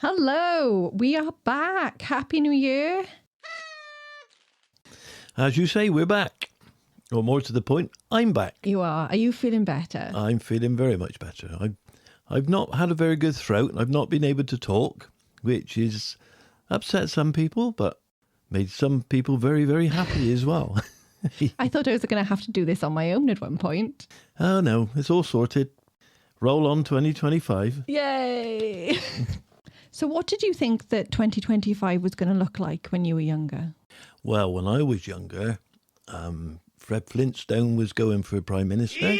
Hello, we are back. Happy New Year. As you say, we're back. Or more to the point, I'm back. You are. Are you feeling better? I'm feeling very much better. I've not had a very good throat. I've not been able to talk, which is upset some people, but made some people very, very happy as well. I thought I was going to have to do this on my own at one point. Oh, no, it's all sorted. Roll on 2025. Yay! So what did you think that 2025 was going to look like when you were younger? Well, when I was younger, Fred Flintstone was going for Prime Minister.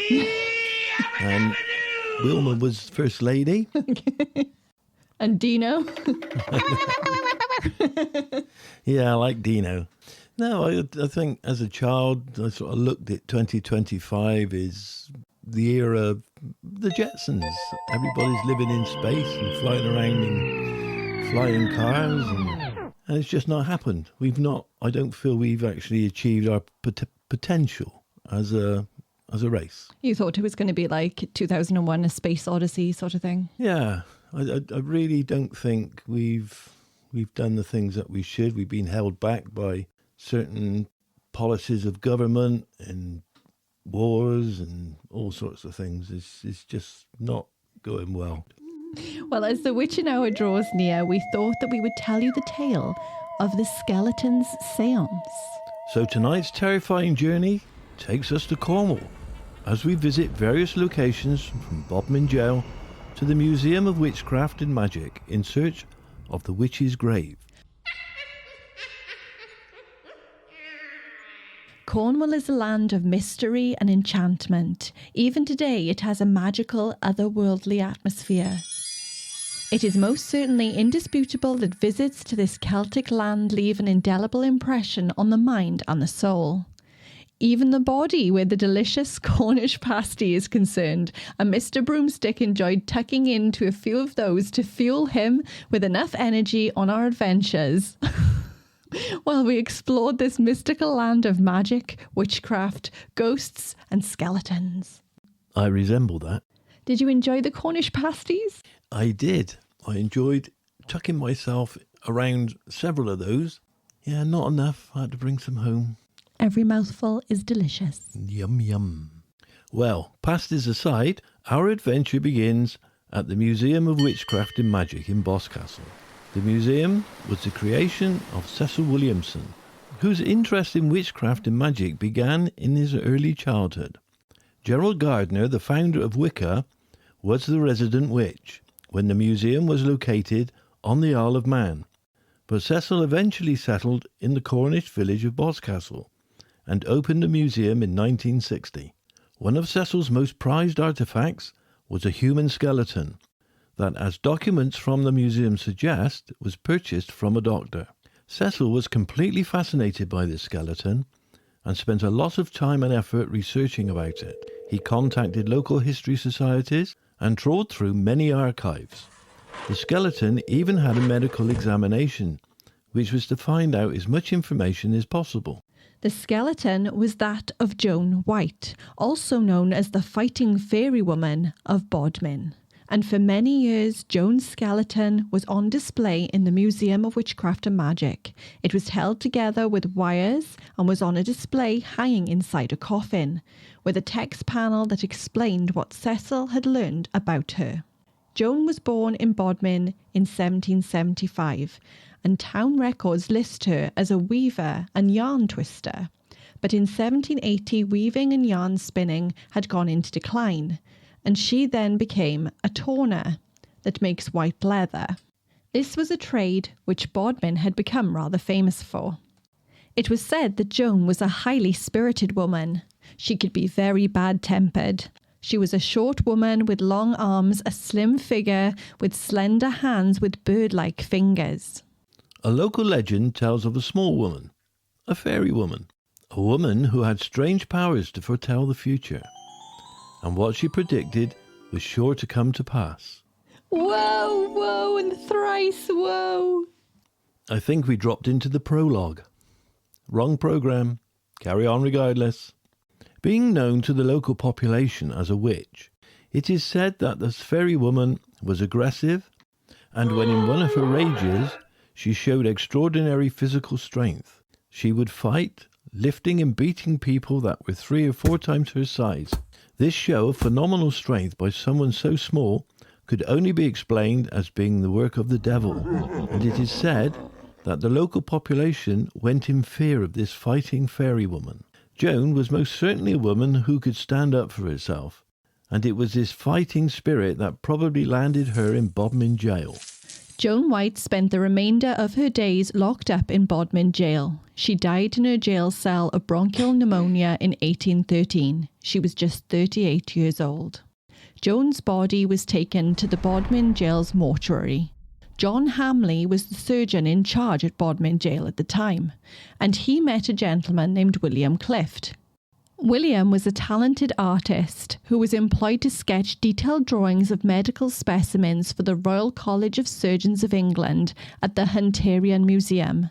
And Wilma was First Lady. And Dino? Yeah, I like Dino. No, I think as a child, I sort of looked at 2025 as the era of the Jetsons. Everybody's living in space and flying around in flying cars, and it's just not happened. I don't feel we've actually achieved our potential as a race. You thought it was going to be like 2001: A Space Odyssey sort of thing? Yeah, I really don't think we've done the things that we should. We've been held back by certain policies of government and wars and all sorts of things. It's just not going well. Well, as the witching hour draws near, we thought that we would tell you the tale of the skeleton's seance. So tonight's terrifying journey takes us to Cornwall as we visit various locations from Bodmin Jail to the Museum of Witchcraft and Magic in search of the witch's grave. Cornwall is a land of mystery and enchantment. Even today, it has a magical, otherworldly atmosphere. It is most certainly indisputable that visits to this Celtic land leave an indelible impression on the mind and the soul. Even the body, where the delicious Cornish pasty is concerned, and Mr. Broomstick enjoyed tucking into a few of those to fuel him with enough energy on our adventures. While we explored this mystical land of magic, witchcraft, ghosts and skeletons. I resemble that. Did you enjoy the Cornish pasties? I did. I enjoyed tucking myself around several of those. Yeah, not enough. I had to bring some home. Every mouthful is delicious. Yum, yum. Well, pasties aside, our adventure begins at the Museum of Witchcraft and Magic in Boscastle. The museum was the creation of Cecil Williamson, whose interest in witchcraft and magic began in his early childhood. Gerald Gardner, the founder of Wicca, was the resident witch when the museum was located on the Isle of Man, but Cecil eventually settled in the Cornish village of Boscastle and opened a museum in 1960. One of Cecil's most prized artefacts was a human skeleton that, as documents from the museum suggest, was purchased from a doctor. Cecil was completely fascinated by this skeleton and spent a lot of time and effort researching about it. He contacted local history societies and trawled through many archives. The skeleton even had a medical examination, which was to find out as much information as possible. The skeleton was that of Joan White, also known as the Fighting Fairy Woman of Bodmin. And for many years, Joan's skeleton was on display in the Museum of Witchcraft and Magic. It was held together with wires and was on a display hanging inside a coffin, with a text panel that explained what Cecil had learned about her. Joan was born in Bodmin in 1775, and town records list her as a weaver and yarn twister. But in 1780, weaving and yarn spinning had gone into decline, and she then became a torner that makes white leather. This was a trade which Bodmin had become rather famous for. It was said that Joan was a highly spirited woman. She could be very bad-tempered. She was a short woman with long arms, a slim figure, with slender hands with bird-like fingers. A local legend tells of a small woman, a fairy woman, a woman who had strange powers to foretell the future. And what she predicted was sure to come to pass. Whoa, whoa, and thrice whoa. I think we dropped into the prologue. Wrong program. Carry on regardless. Being known to the local population as a witch, it is said that this fairy woman was aggressive and when in one of her rages, she showed extraordinary physical strength. She would fight, lifting and beating people that were 3 or 4 times her size. This show of phenomenal strength by someone so small could only be explained as being the work of the devil, and it is said that the local population went in fear of this fighting fairy woman. Joan was most certainly a woman who could stand up for herself, and it was this fighting spirit that probably landed her in Bodmin jail. Joan White spent the remainder of her days locked up in Bodmin jail. She died in her jail cell of bronchial pneumonia in 1813. She was just 38 years old. Joan's body was taken to the Bodmin jail's mortuary. John Hamley was the surgeon in charge at Bodmin jail at the time, and he met a gentleman named William Clift. William was a talented artist who was employed to sketch detailed drawings of medical specimens for the Royal College of Surgeons of England at the Hunterian Museum.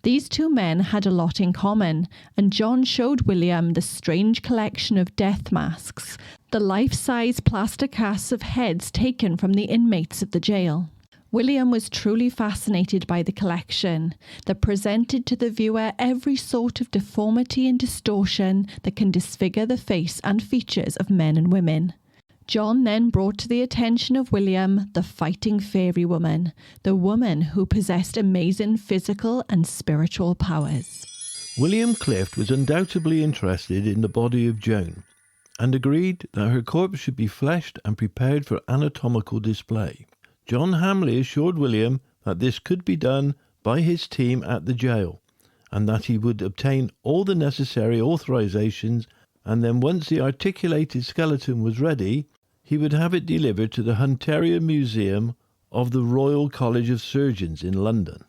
These two men had a lot in common, and John showed William the strange collection of death masks, the life-size plaster casts of heads taken from the inmates of the jail. William was truly fascinated by the collection that presented to the viewer every sort of deformity and distortion that can disfigure the face and features of men and women. John then brought to the attention of William the fighting fairy woman, the woman who possessed amazing physical and spiritual powers. William Clift was undoubtedly interested in the body of Joan, and agreed that her corpse should be fleshed and prepared for anatomical display. John Hamley assured William that this could be done by his team at the jail, and that he would obtain all the necessary authorizations, and then once the articulated skeleton was ready, he would have it delivered to the Hunterian Museum of the Royal College of Surgeons in London.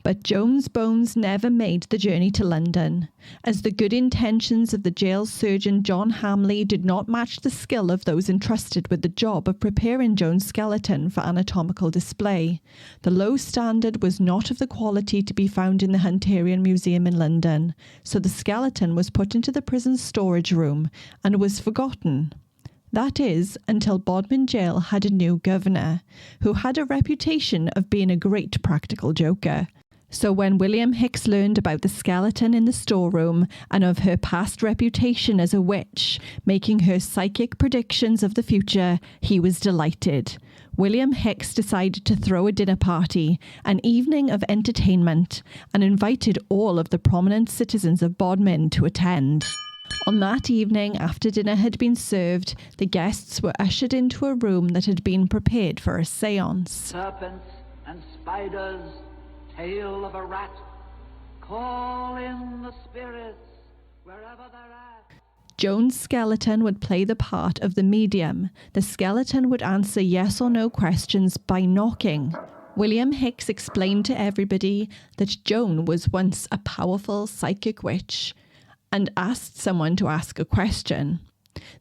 But Joan's bones never made the journey to London, as the good intentions of the jail surgeon John Hamley did not match the skill of those entrusted with the job of preparing Joan's skeleton for anatomical display. The low standard was not of the quality to be found in the Hunterian Museum in London, so the skeleton was put into the prison's storage room and was forgotten. That is, until Bodmin Jail had a new governor, who had a reputation of being a great practical joker. So when William Hicks learned about the skeleton in the storeroom and of her past reputation as a witch, making her psychic predictions of the future, he was delighted. William Hicks decided to throw a dinner party, an evening of entertainment, and invited all of the prominent citizens of Bodmin to attend. On that evening, after dinner had been served, the guests were ushered into a room that had been prepared for a séance. Serpents and spiders, tail of a rat, call in the spirits wherever they're at. Joan's skeleton would play the part of the medium. The skeleton would answer yes or no questions by knocking. William Hicks explained to everybody that Joan was once a powerful psychic witch, and asked someone to ask a question.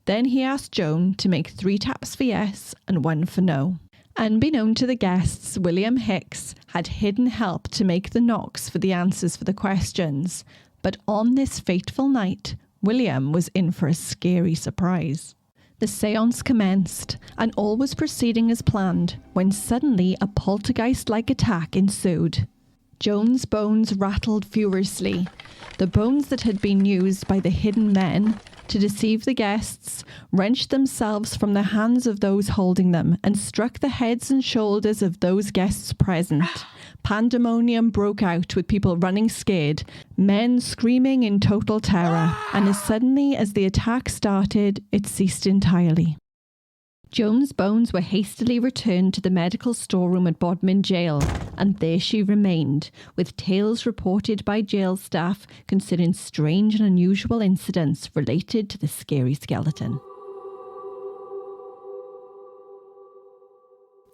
Then he asked Joan to make 3 taps for yes and 1 for no. Unbeknown to the guests, William Hicks had hidden help to make the knocks for the answers for the questions. But on this fateful night, William was in for a scary surprise. The séance commenced, and all was proceeding as planned, when suddenly a poltergeist-like attack ensued. Joan's bones rattled furiously. The bones that had been used by the hidden men to deceive the guests wrenched themselves from the hands of those holding them and struck the heads and shoulders of those guests present. Pandemonium broke out, with people running scared, men screaming in total terror, and as suddenly as the attack started, it ceased entirely. Joan's bones were hastily returned to the medical storeroom at Bodmin Jail, and there she remained, with tales reported by jail staff concerning strange and unusual incidents related to the scary skeleton.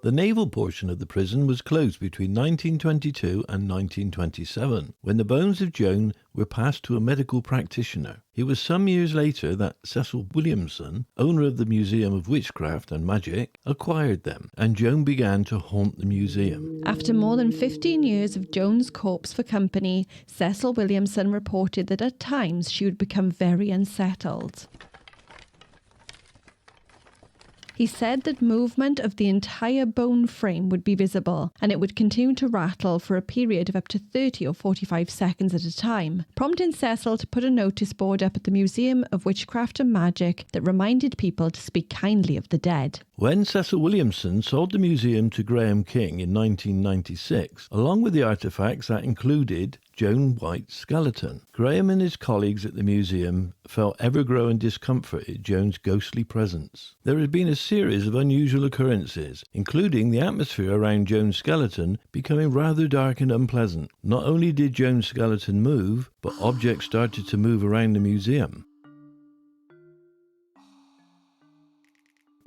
The naval portion of the prison was closed between 1922 and 1927, when the bones of Joan were passed to a medical practitioner. It was some years later that Cecil Williamson, owner of the Museum of Witchcraft and Magic, acquired them, and Joan began to haunt the museum. After more than 15 years of Joan's corpse for company, Cecil Williamson reported that at times she would become very unsettled. He said that movement of the entire bone frame would be visible, and it would continue to rattle for a period of up to 30 or 45 seconds at a time, prompting Cecil to put a notice board up at the Museum of Witchcraft and Magic that reminded people to speak kindly of the dead. When Cecil Williamson sold the museum to Graham King in 1996, along with the artefacts that included Joan White's skeleton, Graham and his colleagues at the museum felt ever-growing discomfort at Joan's ghostly presence. There had been a series of unusual occurrences, including the atmosphere around Joan's skeleton becoming rather dark and unpleasant. Not only did Joan's skeleton move, but objects started to move around the museum.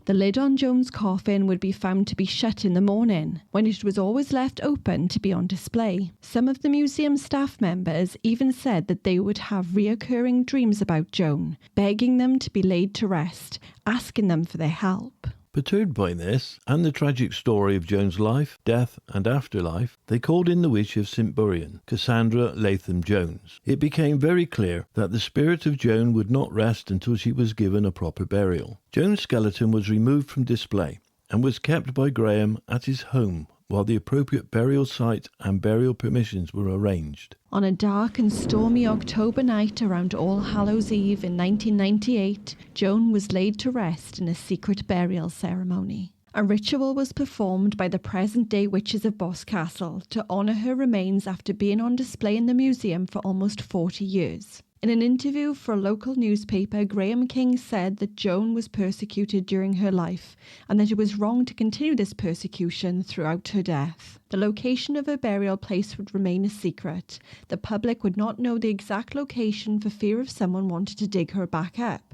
The lid on Joan's coffin would be found to be shut in the morning, when it was always left open to be on display. Some of the museum staff members even said that they would have reoccurring dreams about Joan, begging them to be laid to rest, asking them for their help. Perturbed by this, and the tragic story of Joan's life, death and afterlife, they called in the witch of St. Buryan, Cassandra Latham Jones. It became very clear that the spirit of Joan would not rest until she was given a proper burial. Joan's skeleton was removed from display and was kept by Graham at his home while the appropriate burial site and burial permissions were arranged. On a dark and stormy October night around All Hallows Eve in 1998, Joan was laid to rest in a secret burial ceremony. A ritual was performed by the present-day witches of Boscastle to honour her remains after being on display in the museum for almost 40 years. In an interview for a local newspaper, Graham King said that Joan was persecuted during her life and that it was wrong to continue this persecution throughout her death. The location of her burial place would remain a secret. The public would not know the exact location for fear of someone wanted to dig her back up.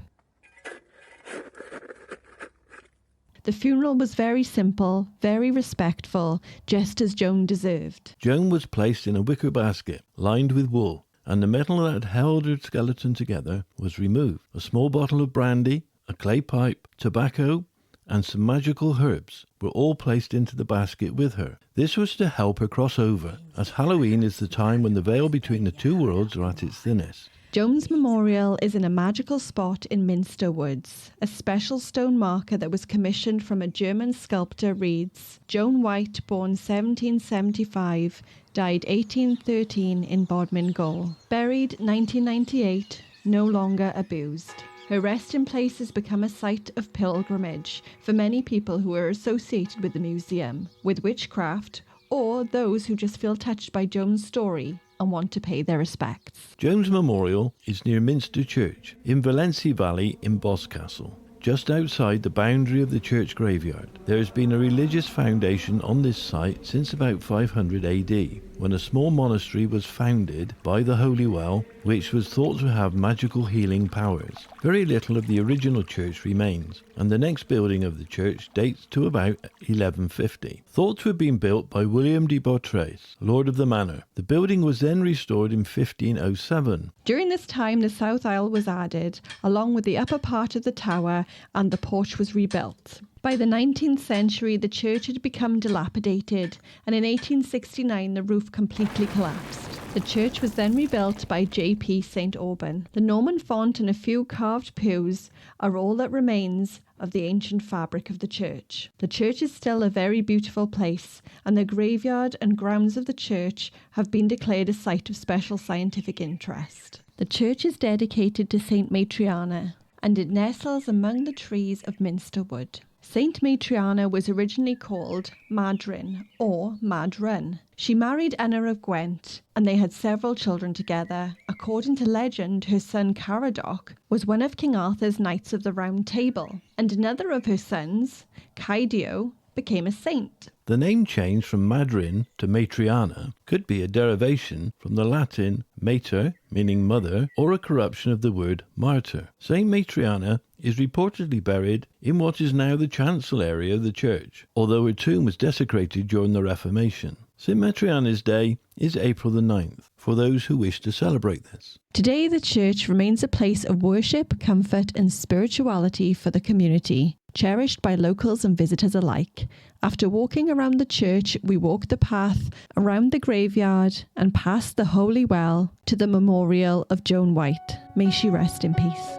The funeral was very simple, very respectful, just as Joan deserved. Joan was placed in a wicker basket lined with wool, and the metal that held her skeleton together was removed. A small bottle of brandy, a clay pipe, tobacco, and some magical herbs were all placed into the basket with her. This was to help her cross over, as Halloween is the time when the veil between the two worlds are at its thinnest. Joan's memorial is in a magical spot in Minster Woods. A special stone marker that was commissioned from a German sculptor reads, "Joan White, born 1775, died 1813 in Bodmin, Gaul. Buried 1998, no longer abused." Her resting place has become a site of pilgrimage for many people who are associated with the museum, with witchcraft, or those who just feel touched by Joan's story and want to pay their respects. Joan's memorial is near Minster Church in Valency Valley in Boscastle, just outside the boundary of the church graveyard. There has been a religious foundation on this site since about 500 AD, when a small monastery was founded by the Holy Well, which was thought to have magical healing powers. Very little of the original church remains, and the next building of the church dates to about 1150. Thought to have been built by William de Beautreys, Lord of the Manor. The building was then restored in 1507. During this time, the south aisle was added, along with the upper part of the tower, and the porch was rebuilt. By the 19th century, the church had become dilapidated, and in 1869 the roof completely collapsed. The church was then rebuilt by J.P. St. Auburn. The Norman font and a few carved pews are all that remains of the ancient fabric of the church. The church is still a very beautiful place, and the graveyard and grounds of the church have been declared a site of special scientific interest. The church is dedicated to Saint Matriana, and it nestles among the trees of Minster Wood. Saint Matriana was originally called Madryn or Madryn. She married Unna of Gwent, and they had several children together. According to legend, her son Caradoc was one of King Arthur's Knights of the Round Table, and another of her sons, Caidio, became a saint. The name change from Madryn to Matriana could be a derivation from the Latin mater, meaning mother, or a corruption of the word martyr. Saint Matriana is reportedly buried in what is now the chancel area of the church, although her tomb was desecrated during the Reformation. St. Matriana's Day is April the 9th, for those who wish to celebrate this. Today, the church remains a place of worship, comfort, and spirituality for the community, cherished by locals and visitors alike. After walking around the church, we walk the path around the graveyard and past the Holy Well to the memorial of Joan White. May she rest in peace.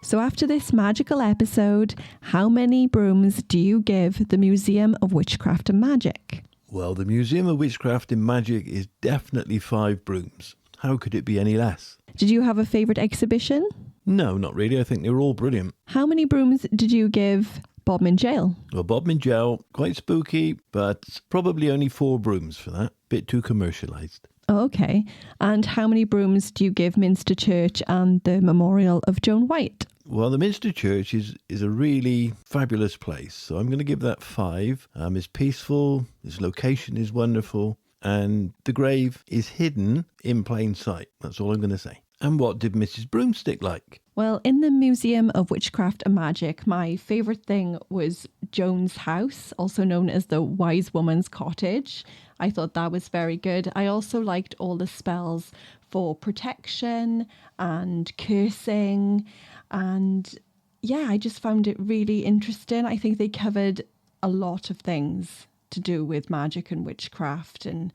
So after this magical episode, how many brooms do you give the Museum of Witchcraft and Magic? Well, the Museum of Witchcraft and Magic is definitely 5 brooms. How could it be any less? Did you have a favourite exhibition? No, not really. I think they were all brilliant. How many brooms did you give Bodmin Jail? Well, Bodmin Jail, quite spooky, but probably only 4 brooms for that. Bit too commercialised. Oh, okay. And how many brooms do you give Minster Church and the Memorial of Joan White? Well, the Minster Church is a really fabulous place, so I'm going to give that 5. It's peaceful, its location is wonderful, and the grave is hidden in plain sight. That's all I'm going to say. And what did Mrs. Broomstick like? Well, in the Museum of Witchcraft and Magic, my favourite thing was Joan's house, also known as the Wise Woman's Cottage. I thought that was very good. I also liked all the spells for protection and cursing. And yeah, I just found it really interesting. I think they covered a lot of things to do with magic and witchcraft. And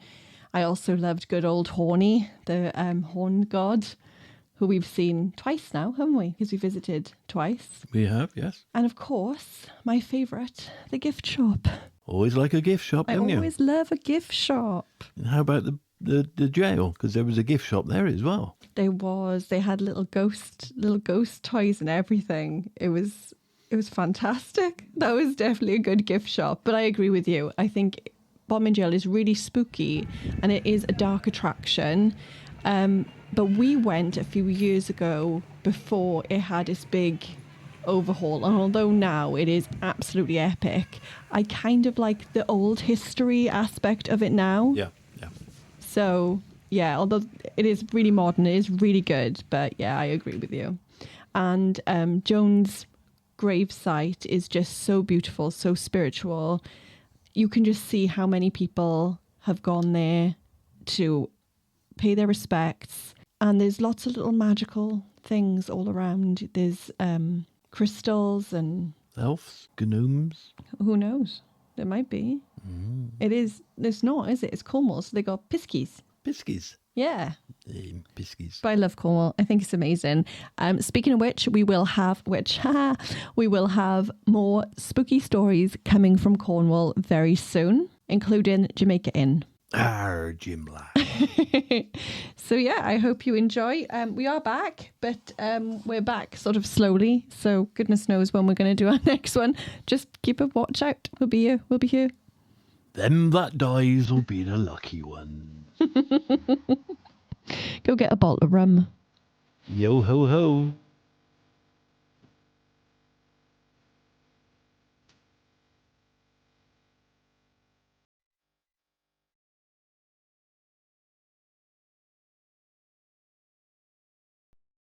I also loved good old Horny, the horn god, who we've seen twice now, haven't we? Because we visited twice. We have, yes. And of course, my favourite, the gift shop. Always like a gift shop, don't you? I always love a gift shop. And how about the jail? Because there was a gift shop there as well. There was. They had little ghost toys and everything. It was fantastic. That was definitely a good gift shop. But I agree with you. I think Bodmin Jail is really spooky and it is a dark attraction. But we went a few years ago before it had its big overhaul. And although now it is absolutely epic, I kind of like the old history aspect of it now. Yeah. So, yeah, although it is really modern, it is really good. But yeah, I agree with you. And Joan's gravesite is just so beautiful, so spiritual. You can just see how many people have gone there to pay their respects. And there's lots of little magical things all around. There's crystals and... Elves? Gnomes? Who knows? There might be. Mm. It's not, is it? It's Cornwall, so they got piskies. Piskies? Yeah. Piskies. But I love Cornwall. I think it's amazing. Speaking of which, we will have more spooky stories coming from Cornwall very soon, including Jamaica Inn. Jim Black. So yeah, I hope you enjoy. We are back, but we're back sort of slowly. So goodness knows when we're going to do our next one. Just keep a watch out. We'll be here. We'll be here. Them that dies will be the lucky ones. Go get a bottle of rum. Yo ho ho.